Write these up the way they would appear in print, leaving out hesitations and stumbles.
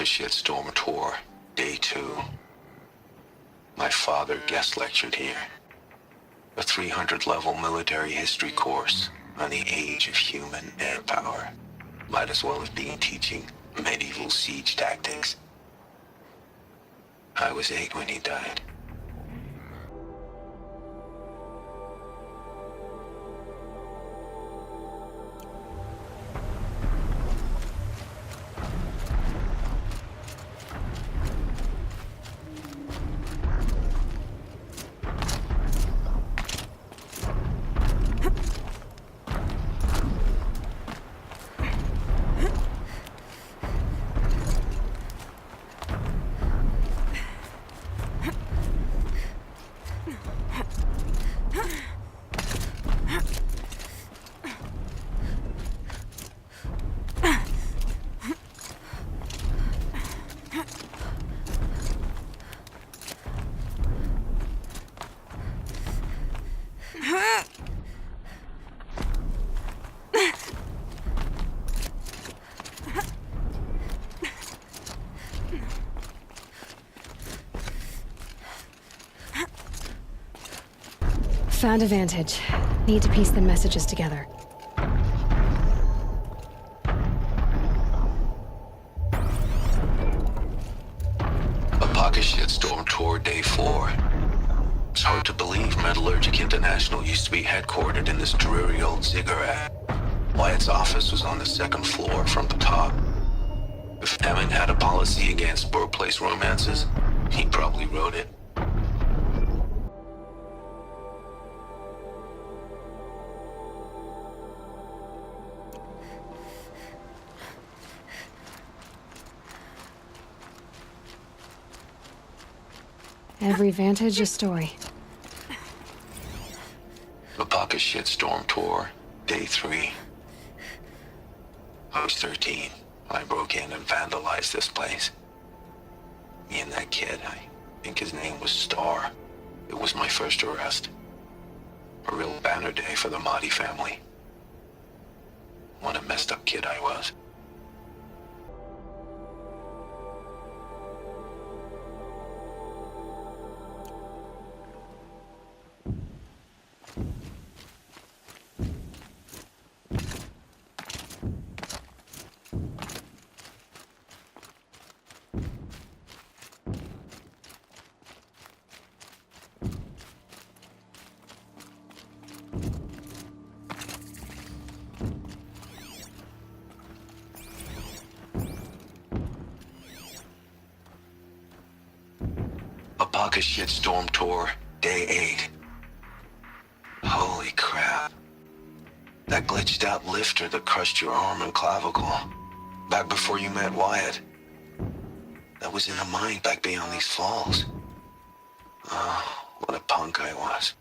Shitstorm Tour, Day 2. My father guest lectured here. A 300-level military history course on the age of human air power. Might as well have been teaching medieval siege tactics. I was 8 when he died. Found a vantage. Need to piece the messages together. A pocket shitstorm tour, Day 4. It's hard to believe Metallurgic International used to be headquartered in this dreary old ziggurat. Wyatt's office was on the 2nd floor from the top. If Emmett had a policy against workplace romances, he probably wrote it. Every vantage a story. A pocket shitstorm tour, Day 3. I was 13 when I broke in and vandalized this place. Me and that kid, I think his name was Star. It was my first arrest. A real banner day for the Mahdi family. What a messed up kid I was. A shitstorm tour, Day 8. Holy crap. That glitched out lifter that crushed your arm and clavicle. Back before you met Wyatt. That was in a mine back beyond these falls. Oh, what a punk I was.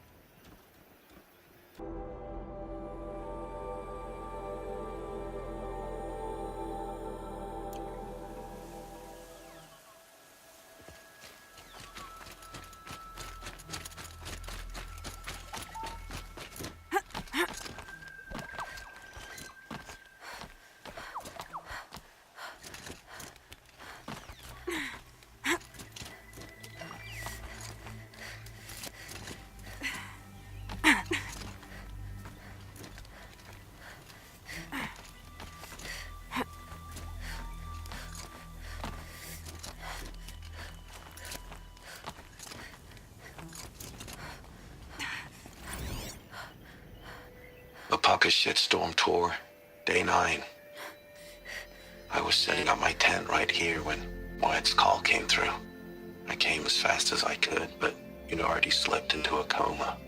A shitstorm tour, Day 9. I was setting up my tent right here when Wyatt's call came through. I came as fast as I could, but you'd already slipped into a coma.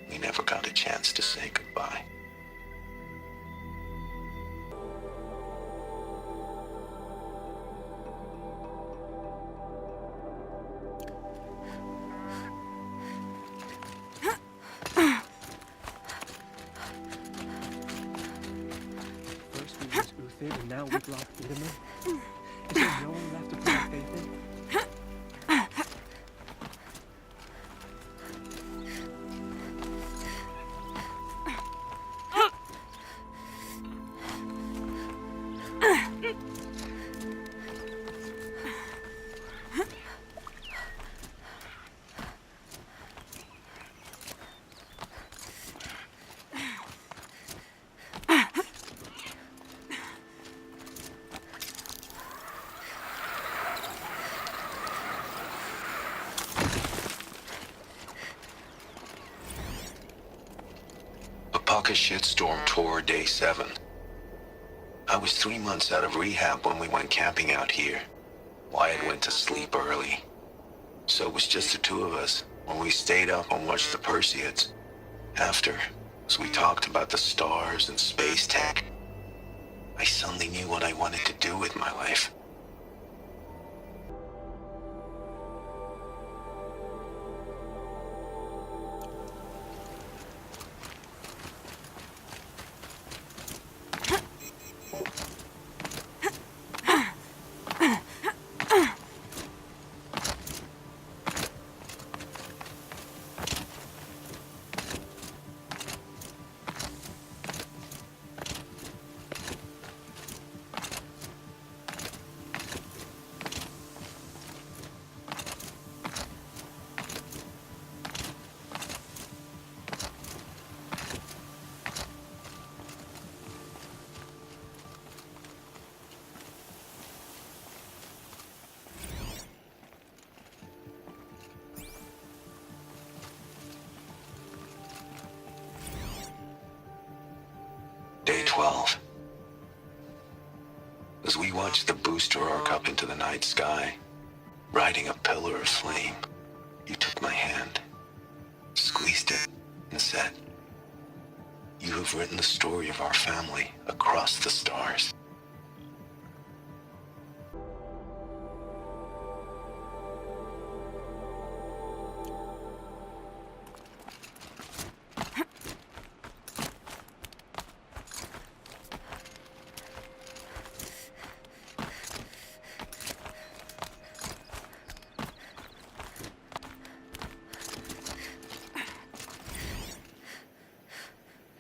We never got a chance to say goodbye. And now we've lost intimate. Is there no one left to put our faith in? Pocket Shitstorm Tour Day 7. I was 3 months out of rehab when we went camping out here. Wyatt went to sleep early, so it was just the two of us when we stayed up and watched the Perseids. After, as we talked about the stars and space tech, I suddenly knew what I wanted to do with my life. Day 12. As we watched the booster arc up into the night sky, riding a pillar of flame, you took my hand, squeezed it, and said, "You have written the story of our family across the stars."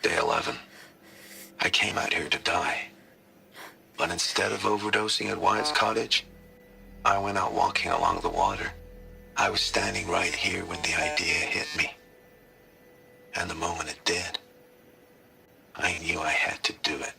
Day 11. I came out here to die. But instead of overdosing at Wyatt's cottage, I went out walking along the water. I was standing right here when the idea hit me. And the moment it did, I knew I had to do it.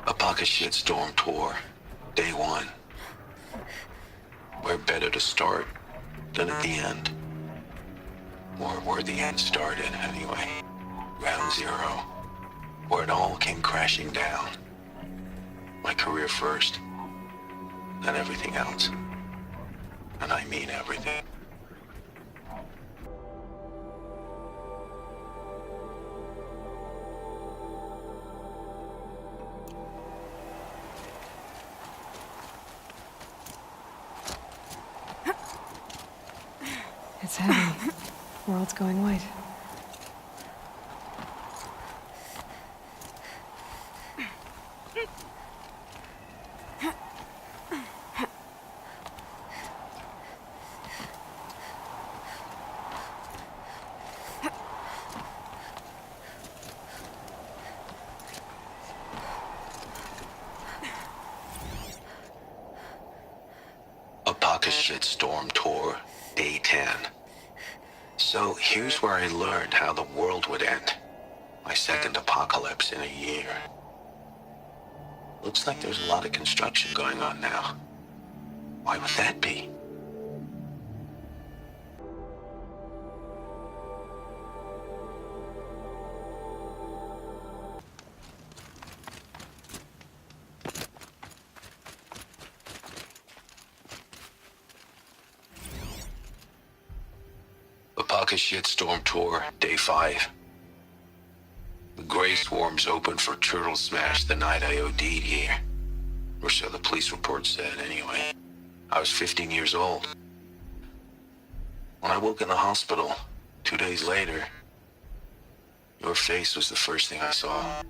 A Pocket Shitstorm Tour, Day 1. Where better to start than at the end? Or where the end started, anyway. Ground zero. Where it all came crashing down. My career first, then everything else. And I mean everything. It's heavy. World's going white. A Pocket Shitstorm Tour, Day 10. So here's where I learned how the world would end. My second apocalypse in a year. Looks like there's a lot of construction going on now. Why would that be? A Pocket Shitstorm Tour, Day 5. The gray swarms opened for Turtle Smash the night I OD'd here. Or so the police report said, anyway. I was 15 years old. When I woke in the hospital, 2 days later, Your face was the first thing I saw.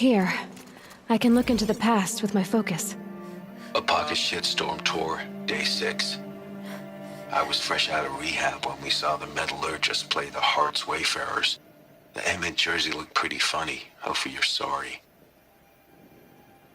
Here, I can look into the past with my focus. A pocket shitstorm tour, day 6. I was fresh out of rehab when we saw the metallurgist play the Heart's Wayfarers. The M in Jersey looked pretty funny. Hopefully you're sorry.